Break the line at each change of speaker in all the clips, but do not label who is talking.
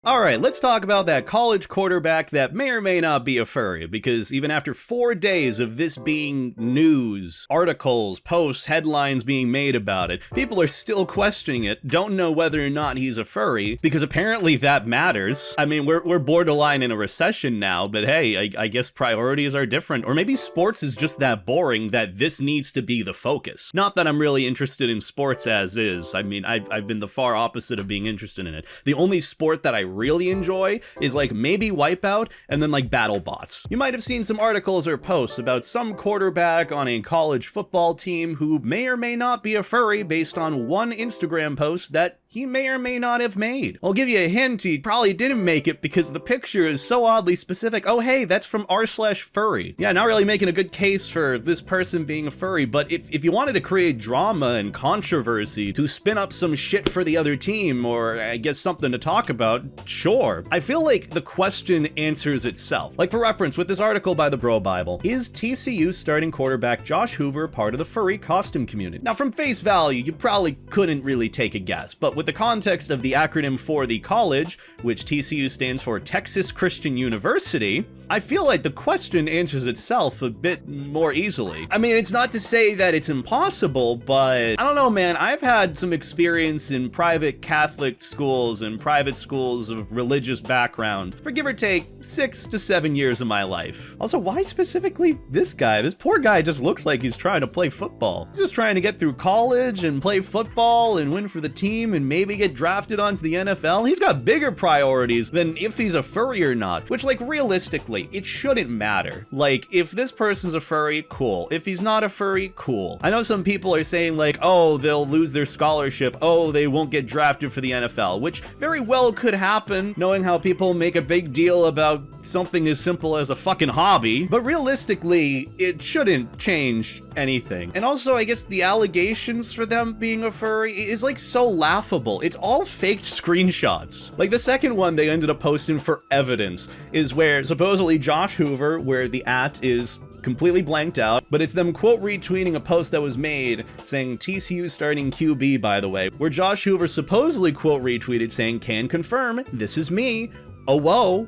Alright, let's talk about that college quarterback that may or may not be a furry, because even after 4 days of this being news, articles, posts, headlines being made about it, people are still questioning it, don't know whether or not he's a furry, because apparently that matters. I mean, we're borderline in a recession now, but hey, I guess priorities are different, or maybe sports is just that boring that this needs to be the focus. Not that I'm really interested in sports as is. I mean, I've been the far opposite of being interested in it. The only sport that I really enjoy is like maybe Wipeout and then like BattleBots. You might have seen some articles or posts about some quarterback on a college football team who may or may not be a furry based on one Instagram post that he may or may not have made. I'll give you a hint, he probably didn't make it because the picture is so oddly specific. Oh hey, that's from r/furry. Yeah, not really making a good case for this person being a furry, but if you wanted to create drama and controversy to spin up some shit for the other team, or I guess something to talk about, sure. I feel like the question answers itself. Like for reference, with this article by the Bro Bible, is TCU starting quarterback Josh Hoover part of the furry costume community? Now from face value, you probably couldn't really take a guess, but with the context of the acronym for the college, which TCU stands for Texas Christian University, I feel like the question answers itself a bit more easily. I mean, it's not to say that it's impossible, but I don't know, man. I've had some experience in private Catholic schools and private schools of religious background for give or take 6 to 7 years of my life. Also, why specifically this guy? This poor guy just looks like he's trying to play football. He's just trying to get through college and play football and win for the team and maybe get drafted onto the NFL. He's got bigger priorities than if he's a furry or not, which, like, realistically, it shouldn't matter. Like, if this person's a furry, cool. If he's not a furry, cool. I know some people are saying like, oh, they'll lose their scholarship, oh, they won't get drafted for the NFL, which very well could happen, knowing how people make a big deal about something as simple as a fucking hobby, but realistically, it shouldn't change anything. And also, I guess the allegations for them being a furry is like so laughable. It's all faked screenshots. Like the second one they ended up posting for evidence is where supposedly Josh Hoover, where the @ is completely blanked out, but it's them quote retweeting a post that was made saying TCU starting QB, by the way, where Josh Hoover supposedly quote retweeted saying, "Can confirm, this is me. Oh, whoa."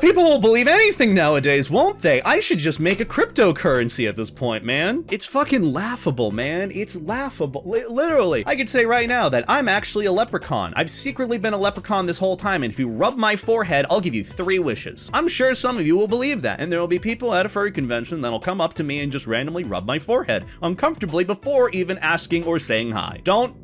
People will believe anything nowadays, won't they? I should just make a cryptocurrency at this point, man. It's fucking laughable, man. It's laughable. Literally. I could say right now that I'm actually a leprechaun. I've secretly been a leprechaun this whole time, and if you rub my forehead, I'll give you 3 wishes. I'm sure some of you will believe that, and there will be people at a furry convention that'll come up to me and just randomly rub my forehead uncomfortably before even asking or saying hi. Don't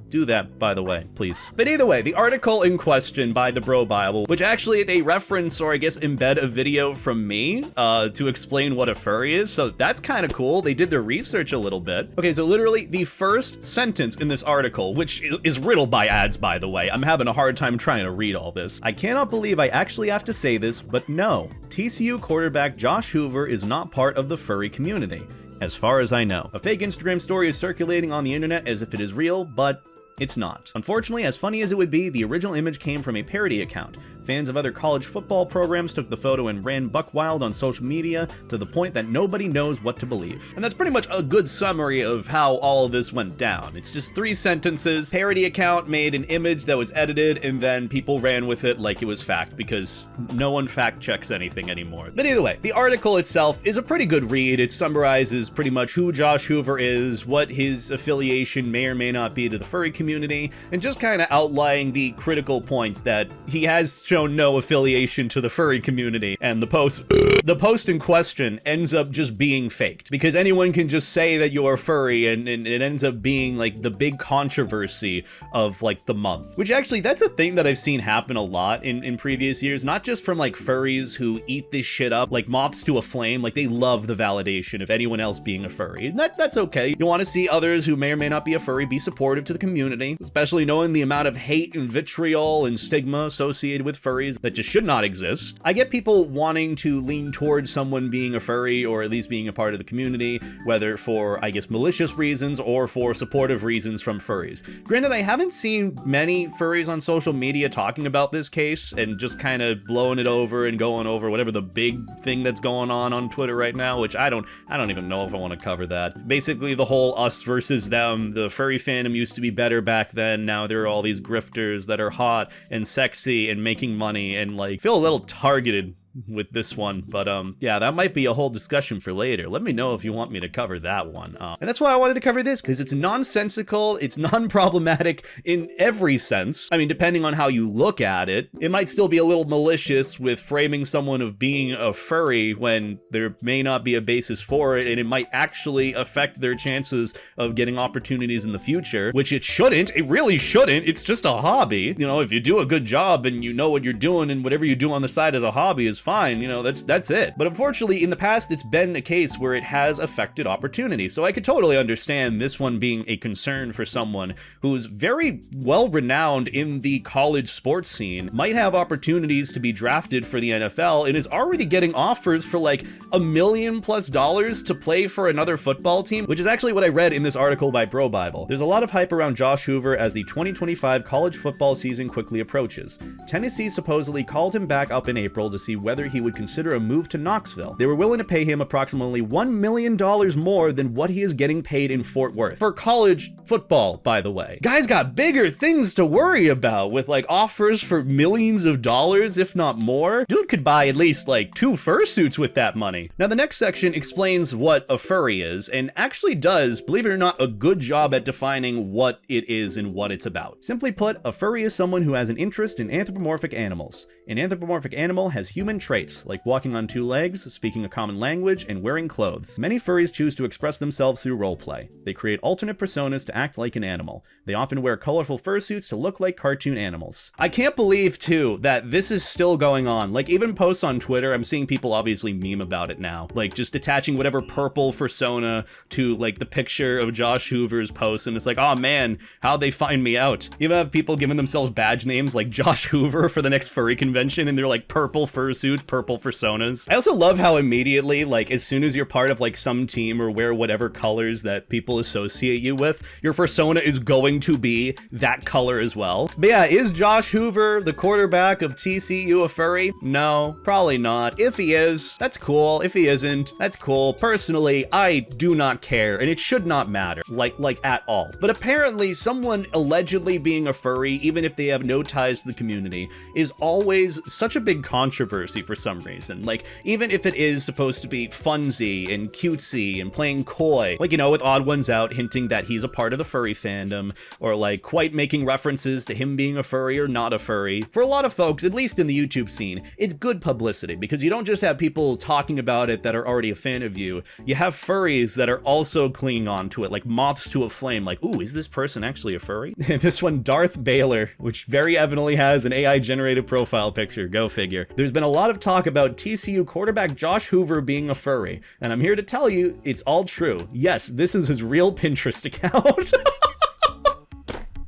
do that, by the way, please. But either way, the article in question by the Bro Bible, which actually they reference, or I guess embed a video from me to explain what a furry is, so that's kind of cool. They did their research a little bit. Okay, so literally the first sentence in this article, which is riddled by ads, by the way. I'm having a hard time trying to read all this. I cannot believe I actually have to say this, but no, TCU quarterback Josh Hoover is not part of the furry community, as far as I know. A fake Instagram story is circulating on the internet as if it is real, but it's not. Unfortunately, as funny as it would be, the original image came from a parody account. Fans of other college football programs took the photo and ran buck wild on social media to the point that nobody knows what to believe. And that's pretty much a good summary of how all of this went down. It's just 3 sentences. Parody account made an image that was edited, and then people ran with it like it was fact, because no one fact checks anything anymore. But either way, the article itself is a pretty good read. It summarizes pretty much who Josh Hoover is, what his affiliation may or may not be to the furry community, and just kind of outlining the critical points that he has shown no affiliation to the furry community, and the post in question ends up just being faked, because anyone can just say that you're furry, and it ends up being like the big controversy of like the month, which actually that's a thing that I've seen happen a lot in previous years, not just from like furries who eat this shit up like moths to a flame. Like they love the validation of anyone else being a furry, and that's okay. You want to see others who may or may not be a furry be supportive to the community, especially knowing the amount of hate and vitriol and stigma associated with furries that just should not exist. I get people wanting to lean towards someone being a furry or at least being a part of the community, whether for, I guess, malicious reasons or for supportive reasons from furries. Granted, I haven't seen many furries on social media talking about this case and just kind of blowing it over and going over whatever the big thing that's going on Twitter right now, which I don't even know if I want to cover that. Basically, the whole us versus them, the furry fandom used to be better back then, now there are all these grifters that are hot and sexy and making money, and like feel a little targeted with this one, but yeah, that might be a whole discussion for later. Let me know if you want me to cover that one. And that's why I wanted to cover this, because it's nonsensical, it's non-problematic in every sense. I mean, depending on how you look at it, it might still be a little malicious with framing someone of being a furry when there may not be a basis for it, and it might actually affect their chances of getting opportunities in the future, which it shouldn't. It really shouldn't. It's just a hobby. You know, if you do a good job and you know what you're doing and whatever you do on the side as a hobby is fine, you know, that's it. But unfortunately, in the past, it's been a case where it has affected opportunity. So I could totally understand this one being a concern for someone who's very well renowned in the college sports scene, might have opportunities to be drafted for the NFL, and is already getting offers for like $1 million+ to play for another football team, which is actually what I read in this article by Bro Bible. There's a lot of hype around Josh Hoover as the 2025 college football season quickly approaches. Tennessee supposedly called him back up in April to see whether he would consider a move to Knoxville. They were willing to pay him approximately $1 million more than what he is getting paid in Fort Worth. For college football, by the way. Guy's got bigger things to worry about, with like offers for millions of dollars, if not more. Dude could buy at least like 2 fursuits with that money. Now the next section explains what a furry is, and actually does, believe it or not, a good job at defining what it is and what it's about. Simply put, a furry is someone who has an interest in anthropomorphic animals. An anthropomorphic animal has human traits, like walking on 2 legs, speaking a common language, and wearing clothes. Many furries choose to express themselves through roleplay. They create alternate personas to act like an animal. They often wear colorful fursuits to look like cartoon animals. I can't believe, too, that this is still going on. Like, even posts on Twitter, I'm seeing people obviously meme about it now. Like, just attaching whatever purple fursona to, like, the picture of Josh Hoover's post, and it's like, oh man, how'd they find me out? You have people giving themselves badge names like Josh Hoover for the next furry convention, and they're like purple fursuits, purple fursonas. I also love how immediately, like, as soon as you're part of like some team or wear whatever colors that people associate you with, your fursona is going to be that color as well. But yeah, is Josh Hoover, the quarterback of TCU, a furry? No, probably not. If he is, that's cool. If he isn't, that's cool. Personally, I do not care, and it should not matter, like at all. But apparently someone allegedly being a furry, even if they have no ties to the community, is always such a big controversy for some reason. Like, even if it is supposed to be funsy and cutesy and playing coy, like, you know, with Odd Ones Out hinting that he's a part of the furry fandom, or like Quite making references to him being a furry or not a furry. For a lot of folks, at least in the YouTube scene, it's good publicity, because you don't just have people talking about it that are already a fan of you, you have furries that are also clinging on to it, like moths to a flame, like, ooh, is this person actually a furry? This one, Darth Baylor, which very evidently has an AI-generated profile picture, go figure. There's been a lot of talk about TCU quarterback Josh Hoover being a furry, and I'm here to tell you, it's all true. Yes, this is his real Pinterest account.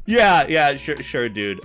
Yeah, sure, dude.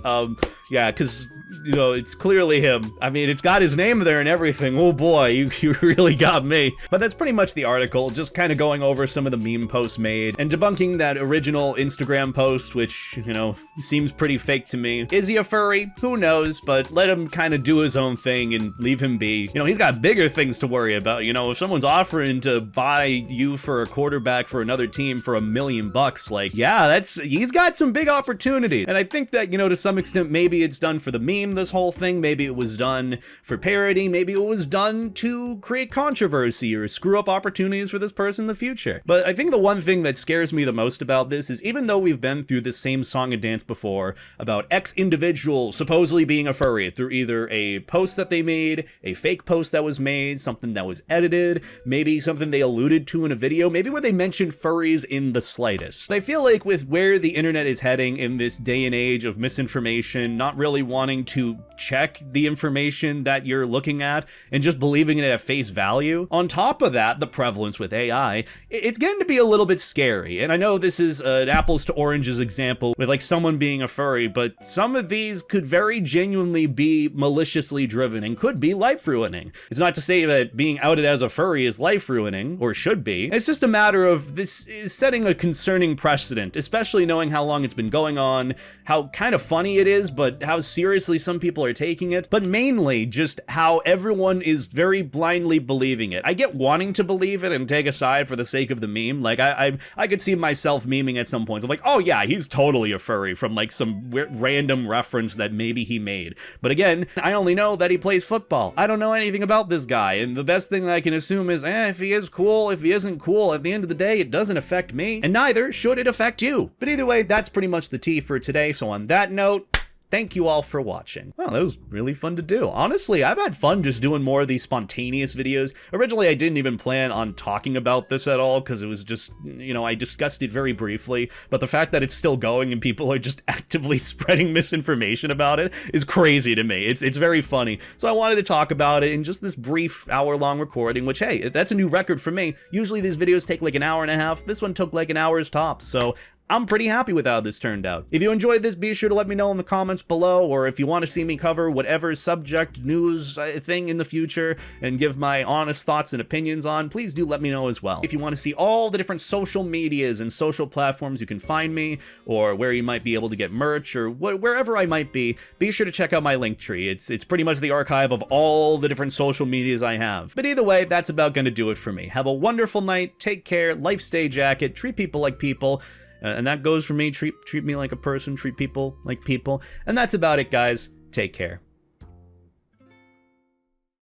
Yeah, because, you know, it's clearly him. I mean, it's got his name there and everything. Oh boy, you really got me. But that's pretty much the article, just kind of going over some of the meme posts made and debunking that original Instagram post, which, you know, seems pretty fake to me. Is he a furry? Who knows, but let him kind of do his own thing and leave him be. You know, he's got bigger things to worry about. You know, if someone's offering to buy you for a quarterback for another team for $1 million, like, yeah, he's got some big opportunity. And I think that, you know, to some extent, maybe it's done for the meme, this whole thing. Maybe it was done for parody. Maybe it was done to create controversy or screw up opportunities for this person in the future. But I think the one thing that scares me the most about this is, even though we've been through this same song and dance before about X individual supposedly being a furry through either a post that they made, a fake post that was made, something that was edited, maybe something they alluded to in a video, maybe where they mentioned furries in the slightest. But I feel like with where the internet is heading in this day and age of misinformation, not really wanting to check the information that you're looking at and just believing it at face value. On top of that, the prevalence with AI, it's getting to be a little bit scary. And I know this is an apples to oranges example with like someone being a furry, but some of these could very genuinely be maliciously driven and could be life ruining. It's not to say that being outed as a furry is life ruining, or should be. It's just a matter of this is setting a concerning precedent, especially knowing how long it's been going on, how kind of funny it is, but how seriously some people are taking it, but mainly just how everyone is very blindly believing it. I get wanting to believe it and take a side for the sake of the meme. Like I could see myself memeing at some points. I'm like, oh yeah, he's totally a furry from like some random reference that maybe he made. But again, I only know that he plays football. I don't know anything about this guy, and the best thing that I can assume is, if he is cool, if he isn't cool, at the end of the day, it doesn't affect me, and neither should it affect you. But either way, that's pretty much the tea for today. So on that note, thank you all for watching. Well, that was really fun to do. Honestly, I've had fun just doing more of these spontaneous videos. Originally, I didn't even plan on talking about this at all because it was just, you know, I discussed it very briefly, but the fact that it's still going and people are just actively spreading misinformation about it is crazy to me. It's very funny. So I wanted to talk about it in just this brief hour-long recording, which, hey, that's a new record for me. Usually these videos take like an hour and a half. This one took like an hour's tops, so I'm pretty happy with how this turned out. If you enjoyed this, be sure to let me know in the comments below, or if you want to see me cover whatever subject, news, thing in the future and give my honest thoughts and opinions on, please do let me know as well. If you want to see all the different social medias and social platforms you can find me, or where you might be able to get merch, or wherever I might be sure to check out my Linktree. It's pretty much the archive of all the different social medias I have. But either way, that's about going to do it for me. Have a wonderful night, take care, life stay jacket, treat people like people, and that goes for me. Treat me like a person, treat people like people. And that's about it, guys. Take care.